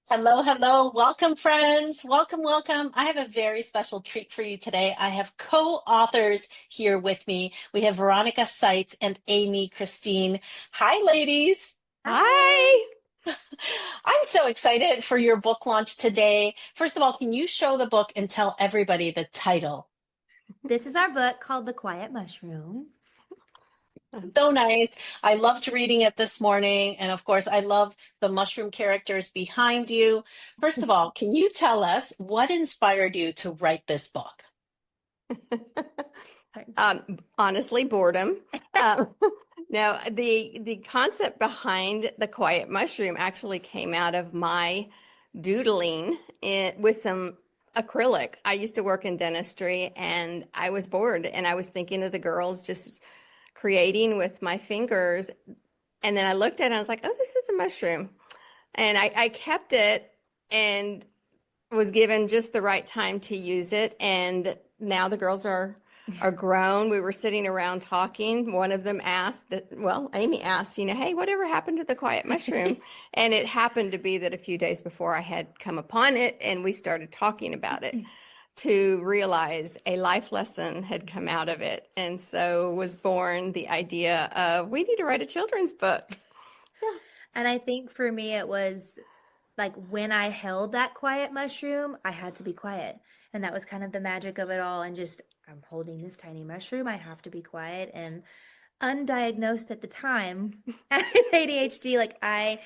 Hello, hello. Welcome, friends. Welcome, welcome. I have a very special treat for you today. I have co-authors here with me. We have Veronica Sites and Amy Kristine. Hi, ladies. Hi. I'm so excited for your book launch today. First of all, can you show the book and tell everybody the title? This is our book called The Quiet Mushroom. So nice. I loved reading it this morning. And of course, I love the mushroom characters behind you. First of all, can you tell us what inspired you to write this book? Honestly, boredom. Um, no, the concept behind the quiet mushroom actually came out of my doodling with some acrylic. I used to work in dentistry and I was bored and I was thinking of the girls just creating with my fingers. And then I looked at it and I was like, oh, this is a mushroom. And I kept it and was given just the right time to use it. And now the girls are grown. We were sitting around talking. One of them asked Amy asked, hey, whatever happened to the quiet mushroom? And it happened to be that a few days before I had come upon it and we started talking about it to realize a life lesson had come out of it. And so was born the idea of we need to write a children's book. And I think for me, it was like when I held that quiet mushroom, I had to be quiet. And that was kind of the magic of it all. And just, I'm holding this tiny mushroom. I have to be quiet. And undiagnosed at the time, ADHD,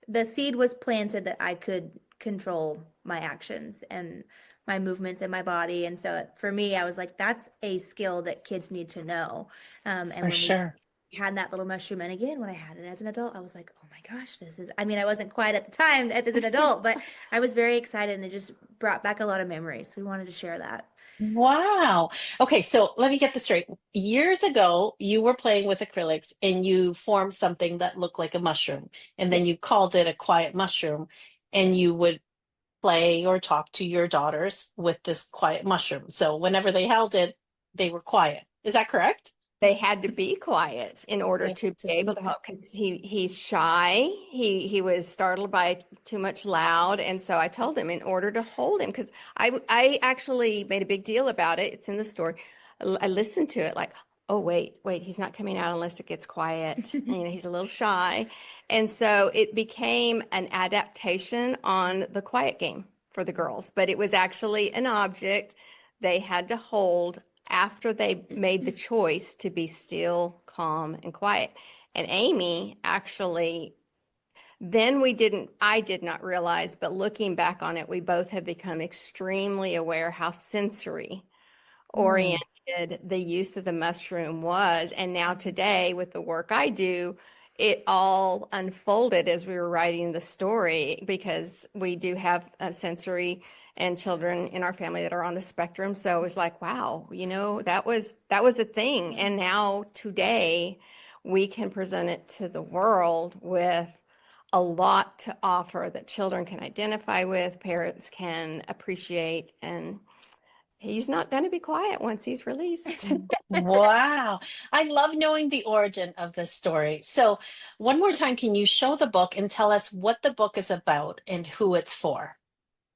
the seed was planted that I could control my actions and my movements in my body. And so for me, I was like, that's a skill that kids need to know. And For when we sure. had that little mushroom. And again, when I had it as an adult, I was like, oh my gosh, I mean, I wasn't quite at the time as an adult, but I was very excited and it just brought back a lot of memories. We wanted to share that. Wow. Okay, so let me get this straight. Years ago, you were playing with acrylics and you formed something that looked like a mushroom, and Yeah. then you called it a quiet mushroom, and you would play or talk to your daughters with this quiet mushroom. So whenever they held it, they were quiet. Is that correct? They had to be quiet in order They to had be able to help because he's shy. He was startled by too much loud, and so I told him in order to hold him because I actually made a big deal about it. It's in the story. I listened to it like, oh wait, he's not coming out unless it gets quiet. He's a little shy, and so it became an adaptation on the quiet game for the girls. But it was actually an object they had to hold after they made the choice to be still, calm, and quiet. And Amy actually, I did not realize, but looking back on it, we both have become extremely aware how sensory Mm, oriented the use of the mushroom was. And now today, with the work I do, it all unfolded as we were writing the story because we do have a sensory and children in our family that are on the spectrum. So it was like, wow, that was a thing. And now today we can present it to the world with a lot to offer that children can identify with, parents can appreciate, and he's not going to be quiet once he's released. wow. I love knowing the origin of this story. So, one more time, can you show the book and tell us what the book is about and who it's for?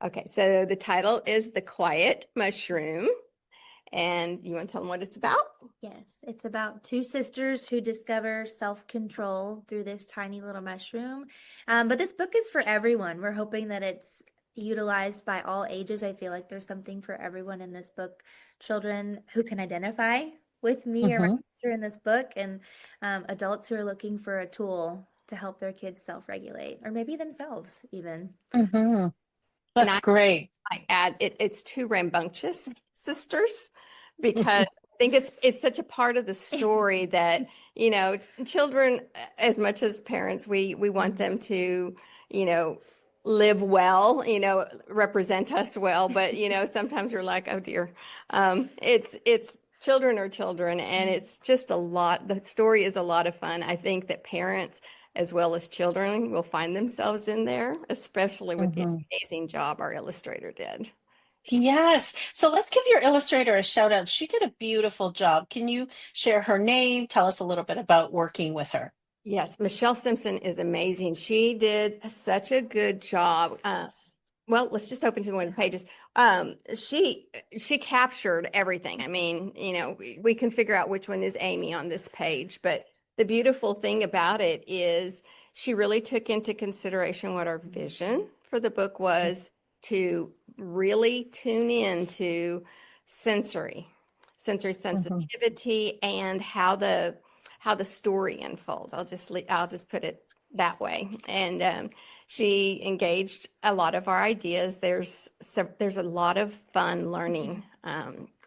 Okay, so the title is The Quiet Mushroom. And you want to tell them what it's about? Yes, it's about two sisters who discover self-control through this tiny little mushroom. But this book is for everyone. We're hoping that it's utilized by all ages. I feel like there's something for everyone in this book. Children who can identify with me or my Hmm. sister in this book, and adults who are looking for a tool to help their kids self-regulate, or maybe themselves even. Hmm. And That's great. I add it's two rambunctious sisters because I think it's such a part of the story that, children, as much as parents, we want them to, you know, live well, represent us well, but sometimes we're like, oh dear. It's children are children, and it's just a lot. The story is a lot of fun. I think that parents as well as children will find themselves in there, especially with the Hmm. amazing job our illustrator did. Yes. So let's give your illustrator a shout out. She did a beautiful job. Can you share her name? Tell us a little bit about working with her. Yes, Michelle Simpson is amazing. She did such a good job. Well, let's just open to one of the pages. She captured everything. I mean, we can figure out which one is Amy on this page, but the beautiful thing about it is she really took into consideration what our vision for the book was, to really tune in to sensory, sensory Mhm. sensitivity, and how the story unfolds. I'll just put it that way. And she engaged a lot of our ideas. There's a lot of fun learning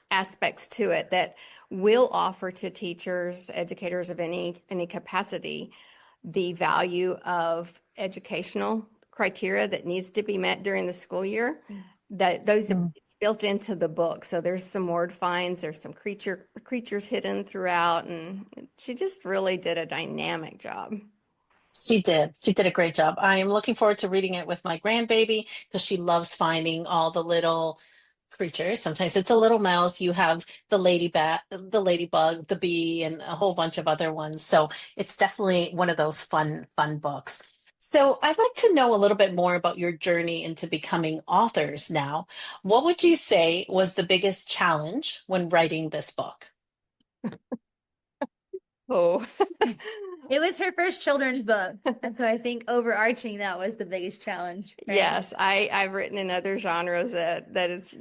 aspects to it that will offer to teachers, educators of any capacity, the value of educational criteria that needs to be met during the school year. That those Mm. It's built into the book. So there's some word finds, there's some creatures hidden throughout, and she just really did a dynamic job. She did. She did a great job. I am looking forward to reading it with my grandbaby because she loves finding all the little creatures. Sometimes it's a little mouse. You have the the ladybug, the bee, and a whole bunch of other ones. So it's definitely one of those fun books. So I'd like to know a little bit more about your journey into becoming authors now. What would you say was the biggest challenge when writing this book? Oh, It was her first children's book. And so I think overarching that was the biggest challenge, right? yes, I've written in other genres that is,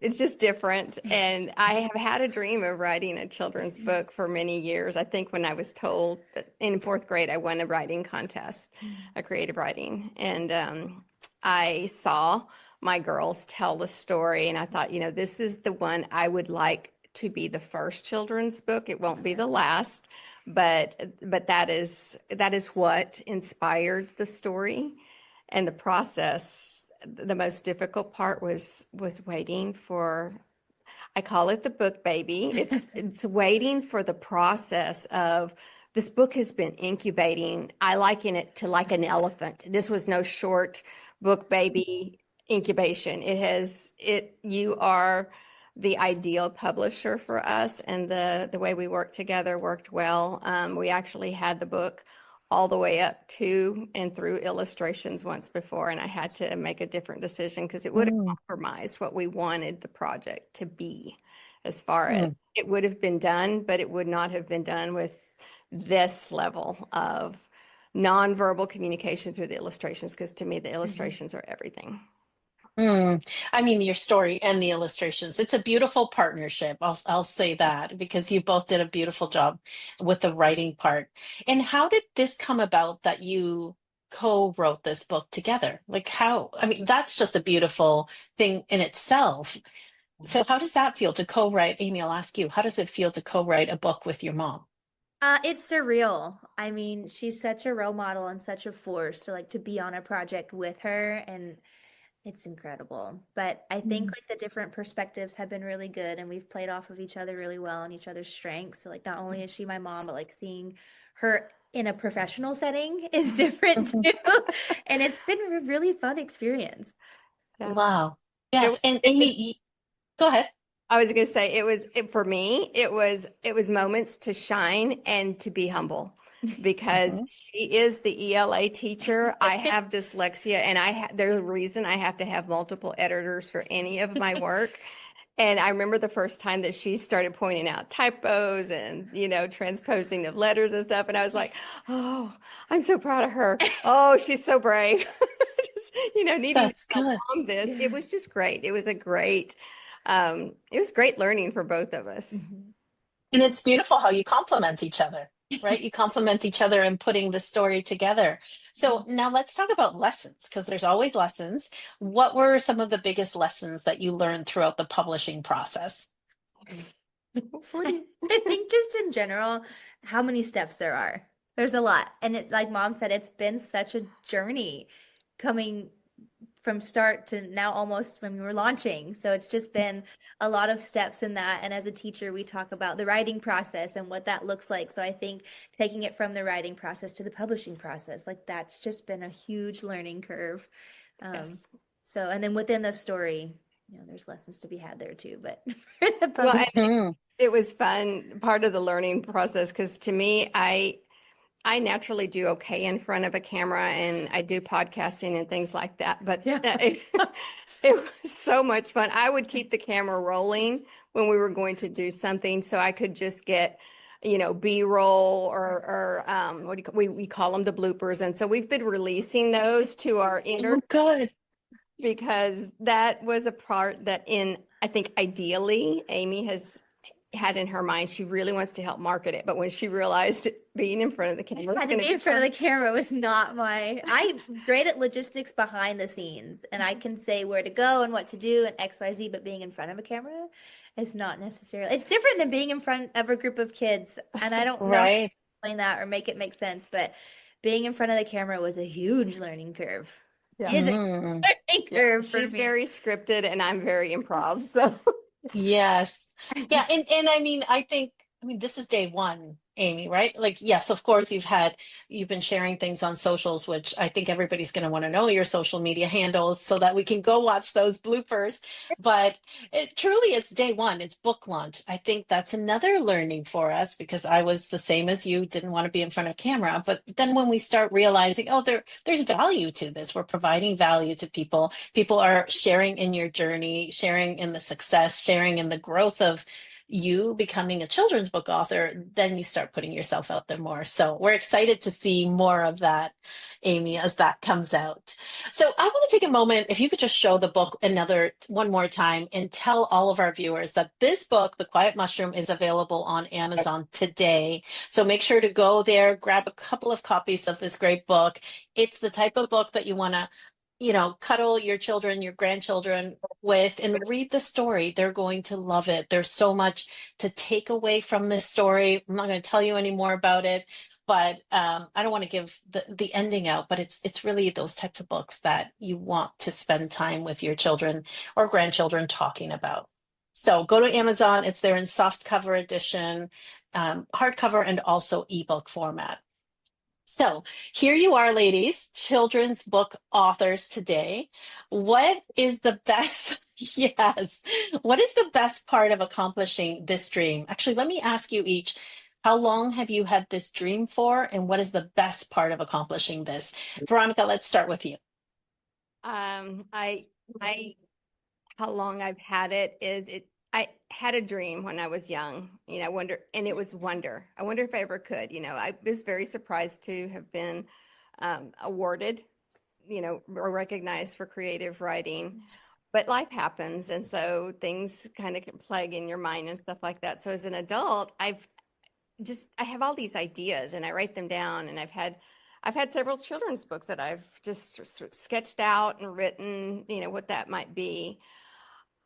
it's just different. And I have had a dream of writing a children's book for many years. I think when I was told that in fourth grade I won a writing contest, a creative writing, and I saw my girls tell the story, and I thought, this is the one I would like to be the first children's book. It won't be the last, but that is what inspired the story and the process. The most difficult part was waiting for, I call it the book baby. It's waiting for the process of, this book has been incubating. I liken it to like an elephant. This was no short book baby incubation. You are the ideal publisher for us, and the way we worked together worked well. We actually had the book all the way up to and through illustrations once before, and I had to make a different decision because it would have Mm, compromised what we wanted the project to be, as far as mm, it would have been done, but it would not have been done with this level of nonverbal communication through the illustrations, because to me the illustrations are everything. mm. I mean, your story and the illustrations. It's a beautiful partnership. I'll say that because you both did a beautiful job with the writing part. And how did this come about that you co-wrote this book together? Like how, I mean, that's just a beautiful thing in itself. So how does that feel to co-write? Amy, I'll ask you, how does it feel to co-write a book with your mom? It's surreal. I mean, she's such a role model and such a force. So like to be on a project with her, and it's incredible. But I think Mm. like the different perspectives have been really good, and we've played off of each other really well and each other's strengths. So like not only is she my mom, but like seeing her in a professional setting is different Mhm. too. And it's been a really fun experience. Yeah. Wow. It, Yes. And it Amy, was go ahead. I was going to say for me, it was moments to shine and to be humble, because Mhm. she is the ELA teacher. I have dyslexia, and there's a reason I have to have multiple editors for any of my work. And I remember the first time that she started pointing out typos and, transposing of letters and stuff. And I was like, oh, I'm so proud of her. Oh, she's so brave. Just, needing to That's tell good. mom this. It Yeah. was just great. It was great learning for both of us. Mhm. And it's beautiful how you complement each other, right? You complement each other in putting the story together. So now let's talk about lessons because there's always lessons. What were some of the biggest lessons that you learned throughout the publishing process? What do you? I think just in general, how many steps there are. There's a lot. And like mom said, it's been such a journey coming from start to now almost when we were launching. So it's just been a lot of steps in that. And as a teacher, we talk about the writing process and what that looks like. So I think taking it from the writing process to the publishing process, like that's just been a huge learning curve. Um, Yes. and then within the story, there's lessons to be had there too. But for the Well, and publishing, Mhm. it was fun, part of the learning process, because to me, I naturally do okay in front of a camera, and I do podcasting and things like that. But Yeah. it was so much fun. I would keep the camera rolling when we were going to do something, so I could just get, B-roll or what do you call, we call them the bloopers. And so we've been releasing those to our Oh, good. because that was a part that I think ideally Amy has had in her mind. She really wants to help market it, but when she realized being in front of the camera was Had to going to be be in front of fun. the camera was not I'm great at logistics behind the scenes, and I can say where to go and what to do and XYZ, but being in front of a camera is not necessarily, it's different than being in front of a group of kids. And I don't know how to Right. explain that or make it make sense, but being in front of the camera was a huge learning curve. Yeah. Is a Mm. learning Yeah. curve for She's me. very scripted and I'm very improv. So Yes. Yeah, and I mean this is day one, Amy, right? Like yes, of course you've been sharing things on socials, which I think everybody's going to want to know your social media handles so that we can go watch those bloopers. But truly it's day one, it's book launch. I think that's another learning for us because I was the same as you, didn't want to be in front of camera. But then when we start realizing, oh, there's value to this, we're providing value to people. People are sharing in your journey, sharing in the success, sharing in the growth of you becoming a children's book author, then you start putting yourself out there more. So we're excited to see more of that, Amy, as that comes out. So I want to take a moment, if you could just show the book one more time and tell all of our viewers that this book, The Quiet Mushroom, is available on Amazon today. So make sure to go there, grab a couple of copies of this great book. It's the type of book that you want to cuddle your children, your grandchildren with and read the story. They're going to love it. There's so much to take away from this story. I'm not going to tell you any more about it, but I don't want to give the ending out, but it's really those types of books that you want to spend time with your children or grandchildren talking about. So go to Amazon. It's there in soft cover edition, hardcover, and also ebook format. So here you are, ladies, children's book authors today. What is the best? Yes. What is the best part of accomplishing this dream? Actually, let me ask you each, how long have you had this dream for, and what is the best part of accomplishing this? Veronica, let's start with you. I how long I've had it is I had a dream when I was young, it was wonder. I wonder if I ever could, I was very surprised to have been awarded, or recognized for creative writing. But life happens, and so things kind of can plague in your mind and stuff like that. So as an adult, I have all these ideas and I write them down, and I've had several children's books that I've just sort of sketched out and written, what that might be.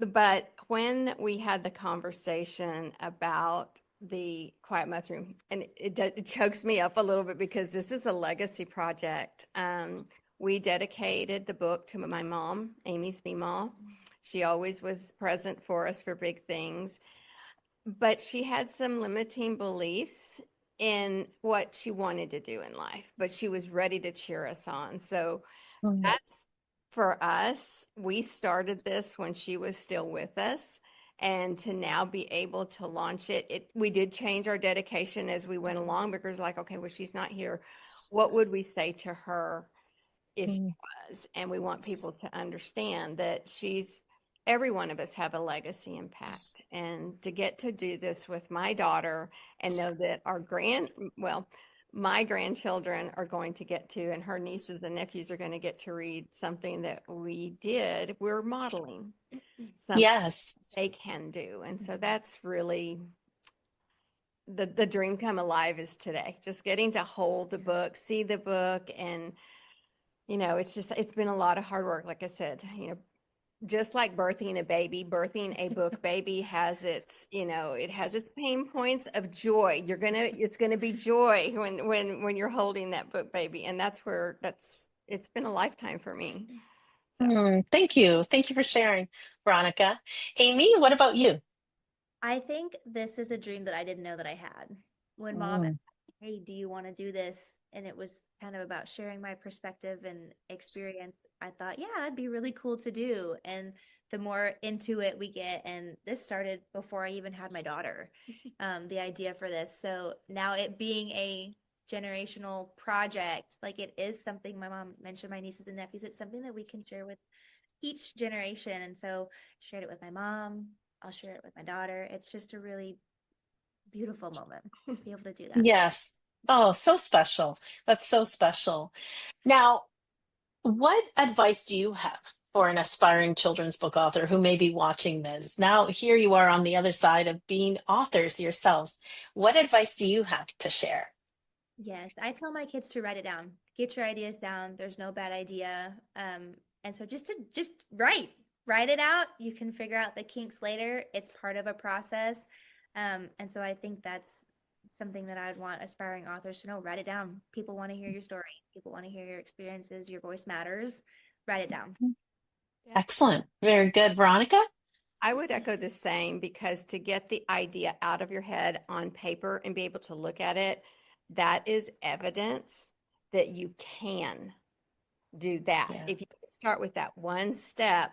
But when we had the conversation about the Quiet Mushroom, and it chokes me up a little bit because this is a legacy project. We dedicated the book to my mom, Amy's Meemaw. She always was present for us for big things, but she had some limiting beliefs in what she wanted to do in life, but she was ready to cheer us on. So Mm. that's for us. We started this when she was still with us. And to now be able to launch we did change our dedication as we went along because, like, okay, well, she's not here. What would we say to her if she Mm. was? And we want people to understand that every one of us have a legacy impact. And to get to do this with my daughter and know that my grandchildren are going to get to, and her nieces and nephews are going to get to read something that we did. We're modeling something Yes. they can do. And so that's really the dream come alive is today, just getting to hold the book, see the book. And, it's been a lot of hard work. Like I said, just like birthing a book baby it has its pain points of joy. It's gonna be joy when you're holding that book baby, and it's been a lifetime for me. So Thank you. Thank you for sharing, Veronica. Amy, what about you? I think this is a dream that I didn't know that I had. When mom asked, Mm. hey, do you want to do this? And it was kind of about sharing my perspective and experience. I thought, yeah, it'd be really cool to do. And the more into it we get, and this started before I even had my daughter, the idea for this. So now it being a generational project. Like it is something my mom mentioned, my nieces and nephews, it's something that we can share with each generation. And so shared it with my mom. I'll share it with my daughter. It's just a really beautiful moment to be able to do that. Yes. Oh, so special. That's so special. Now, what advice do you have for an aspiring children's book author who may be watching this? Now, here you are on the other side of being authors yourselves. What advice do you have to share? Yes, I tell my kids to write it down. Get your ideas down. There's no bad idea. And so just write it out. You can figure out the kinks later. It's part of a process. And so I think that's something that I'd want aspiring authors to know. Write it down. People want to hear your story. People want to hear your experiences. Your voice matters. Write it down. Yeah. Excellent. Very good. Veronica? I would echo the same because to get the idea out of your head on paper and be able to look at it, that is evidence that you can do that. Yeah. If you start with that one step,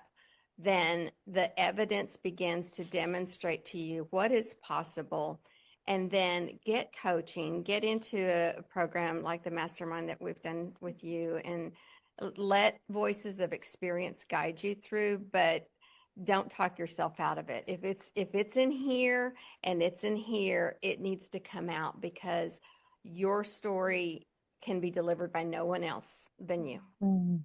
then the evidence begins to demonstrate to you what is possible. And then get coaching, get into a program like the mastermind that we've done with you, and let voices of experience guide you through, but don't talk yourself out of it. If it's in here and it's in here, it needs to come out because your story can be delivered by no one else than you. Mm.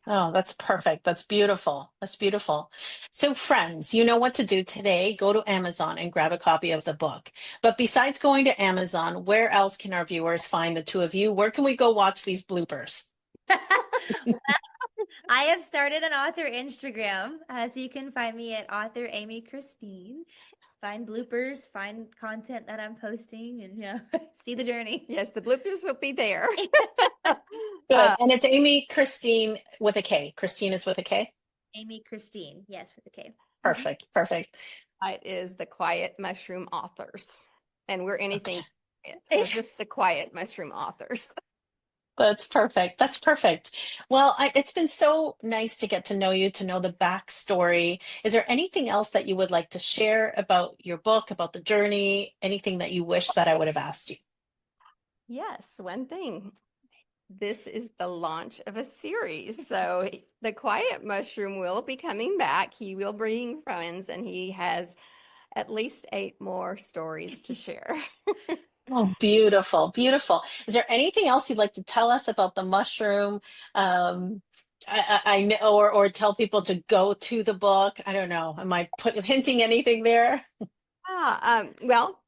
Oh, that's perfect. That's beautiful. That's beautiful. So, friends, you know what to do today. Go to Amazon and grab a copy of the book. But besides going to Amazon, where else can our viewers find the two of you? Where can we go watch these bloopers? I have started an author Instagram, so you can find me at author Amy Kristine. Find bloopers, find content that I'm posting, and see the journey. Yes, the bloopers will be there. Good. And it's Amy Kristine with a K. Christine is with a K. Amy Kristine, yes, with a K. Perfect. Perfect. It is the Quiet Mushroom Authors, and we're anything. Okay. We're just the Quiet Mushroom Authors. That's perfect. That's perfect. Well, it's been so nice to get to know you, to know the backstory. Is there anything else that you would like to share about your book, about the journey, anything that you wish that I would have asked you? Yes, one thing. This is the launch of a series. So the Quiet Mushroom will be coming back. He will bring friends, and he has at least 8 more stories to share. Oh, beautiful, beautiful. Is there anything else you'd like to tell us about the mushroom? I know, or tell people to go to the book. I don't know. Am I hinting anything there? Well,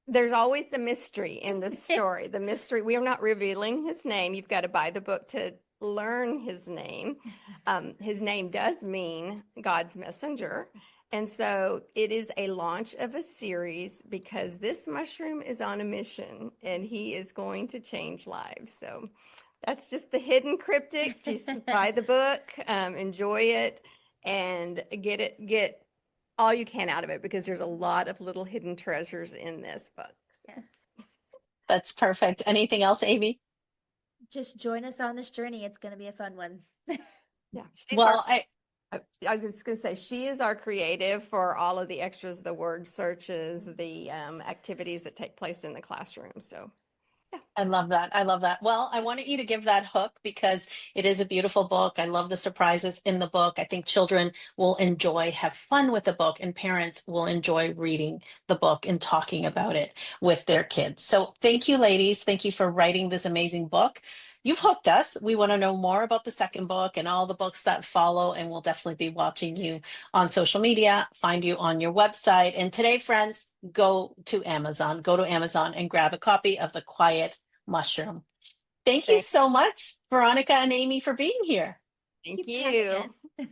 there's always a mystery in the story. The mystery, we are not revealing his name. You've got to buy the book to learn his name. His name does mean God's messenger. And so it is a launch of a series because this mushroom is on a mission and he is going to change lives. So that's just the hidden cryptic. Just buy the book, enjoy it, and get all you can out of it because there's a lot of little hidden treasures in this book. Yeah. That's perfect. Anything else, Amy? Just join us on this journey. It's going to be a fun one. Yeah. Well, I was just going to say, she is our creative for all of the extras, the word searches, the activities that take place in the classroom. So, yeah. I love that. I love that. Well, I wanted you to give that hook because it is a beautiful book. I love the surprises in the book. I think children will enjoy, have fun with the book, and parents will enjoy reading the book and talking about it with their kids. So thank you, ladies. Thank you for writing this amazing book. You've hooked us. We want to know more about the second book and all the books that follow, and we'll definitely be watching you on social media, find you on your website. And today, friends, go to Amazon and grab a copy of The Quiet Mushroom. Thank you so much, Veronica and Amy, for being here. Thank for having you. us.